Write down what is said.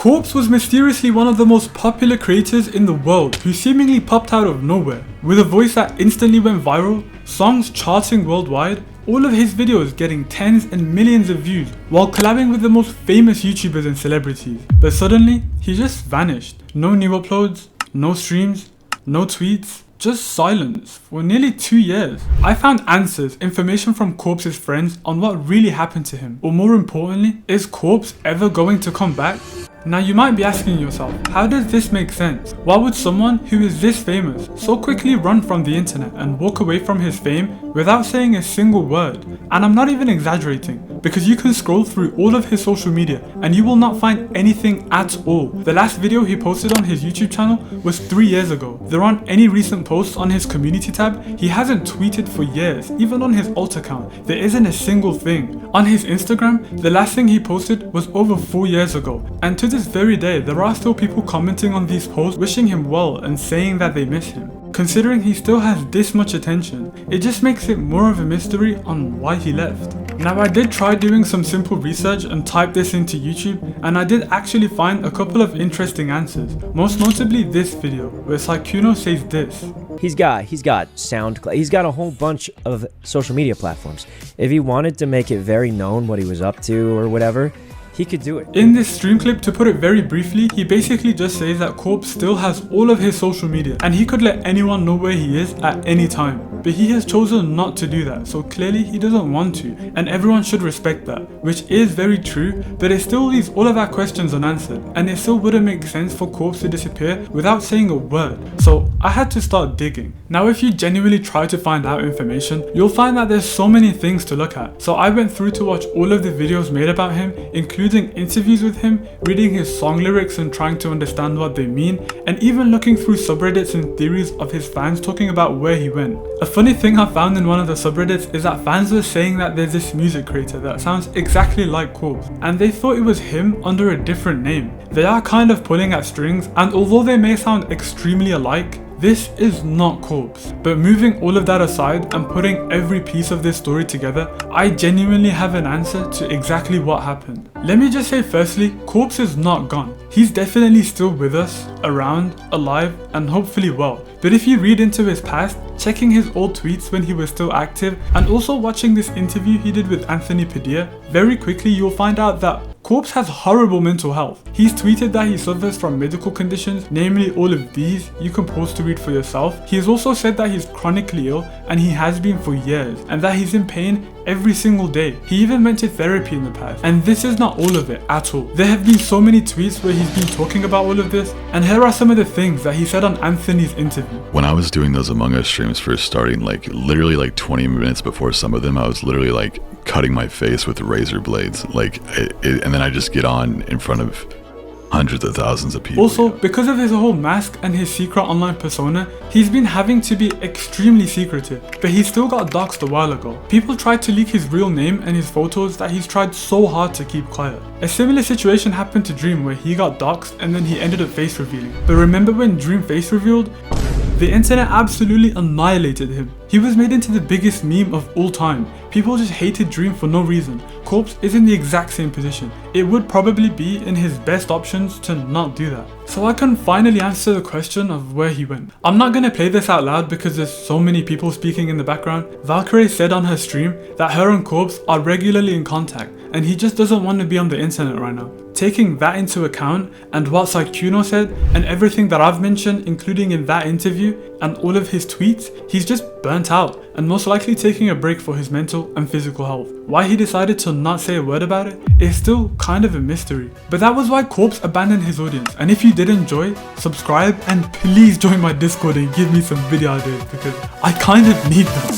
Corpse was mysteriously one of the most popular creators in the world who seemingly popped out of nowhere. With a voice that instantly went viral, songs charting worldwide, all of his videos getting tens and millions of views while collabing with the most famous YouTubers and celebrities. But suddenly, he just vanished. No new uploads, no streams, no tweets, just silence for nearly 2 years. I found answers, information from Corpse's friends on what really happened to him. Or more importantly, is Corpse ever going to come back? Now you might be asking yourself, how does this make sense? Why would someone who is this famous so quickly run from the internet and walk away from his fame without saying a single word? And I'm not even exaggerating, because you can scroll through all of his social media and you will not find anything at all. The last video he posted on his YouTube channel was 3 years ago. There aren't any recent posts on his community tab. He hasn't tweeted for years, even on his alt account. There isn't a single thing. On his Instagram, the last thing he posted was over 4 years ago. And to this very day, there are still people commenting on these posts wishing him well and saying that they miss him. Considering he still has this much attention, it just makes it more of a mystery on why he left. Now I did try doing some simple research and type this into YouTube, and I did actually find a couple of interesting answers, most notably this video where Sykkuno says this. He's got SoundCloud, he's got a whole bunch of social media platforms. If he wanted to make it very known what he was up to or whatever, he could do it. In this stream clip, to put it very briefly, he basically just says that Corpse still has all of his social media and he could let anyone know where he is at any time. But he has chosen not to do that, so clearly he doesn't want to, and everyone should respect that, which is very true, but it still leaves all of our questions unanswered, and it still wouldn't make sense for Corpse to disappear without saying a word, so I had to start digging. Now if you genuinely try to find out information, you'll find that there's so many things to look at, so I went through to watch all of the videos made about him, including interviews with him, reading his song lyrics and trying to understand what they mean, and even looking through subreddits and theories of his fans talking about where he went. A funny thing I found in one of the subreddits is that fans were saying that there's this music creator that sounds exactly like Corpse, and they thought it was him under a different name. They are kind of pulling at strings, and although they may sound extremely alike, this is not Corpse. But moving all of that aside and putting every piece of this story together, I genuinely have an answer to exactly what happened. Let me just say firstly, Corpse is not gone. He's definitely still with us, around, alive, and hopefully well. But if you read into his past, checking his old tweets when he was still active, and also watching this interview he did with Anthony Padilla, very quickly you'll find out that Corpse has horrible mental health. He's tweeted that he suffers from medical conditions, namely all of these. You can pause to read for yourself. He has also said that he's chronically ill, and he has been for years, and that he's in pain every single day. He even went to therapy in the past, and this is not all of it at all. There have been so many tweets where he's been talking about all of this, and here are some of the things that he said on Anthony's interview. When I was doing those Among Us streams first starting, literally 20 minutes before some of them, I was literally cutting my face with razor blades, and then I just get on in front of hundreds of thousands of people. Also, because of his whole mask and his secret online persona, he's been having to be extremely secretive, but he still got doxxed a while ago. People tried to leak his real name and his photos that he's tried so hard to keep quiet. A similar situation happened to Dream where he got doxxed and then he ended up face revealing. But remember when Dream face revealed? The internet absolutely annihilated him. He was made into the biggest meme of all time. People just hated Dream for no reason. Corpse is in the exact same position. It would probably be in his best options to not do that. So I can finally answer the question of where he went. I'm not gonna play this out loud because there's so many people speaking in the background. Valkyrae said on her stream that her and Corpse are regularly in contact, and he just doesn't want to be on the internet right now. Taking that into account, and what Sykkuno said, and everything that I've mentioned, including in that interview, and all of his tweets, he's just burnt out, and most likely taking a break for his mental and physical health. Why he decided to not say a word about it is still kind of a mystery. But that was why Corpse abandoned his audience, and if you did enjoy, subscribe, and please join my Discord and give me some video ideas, because I kind of need them.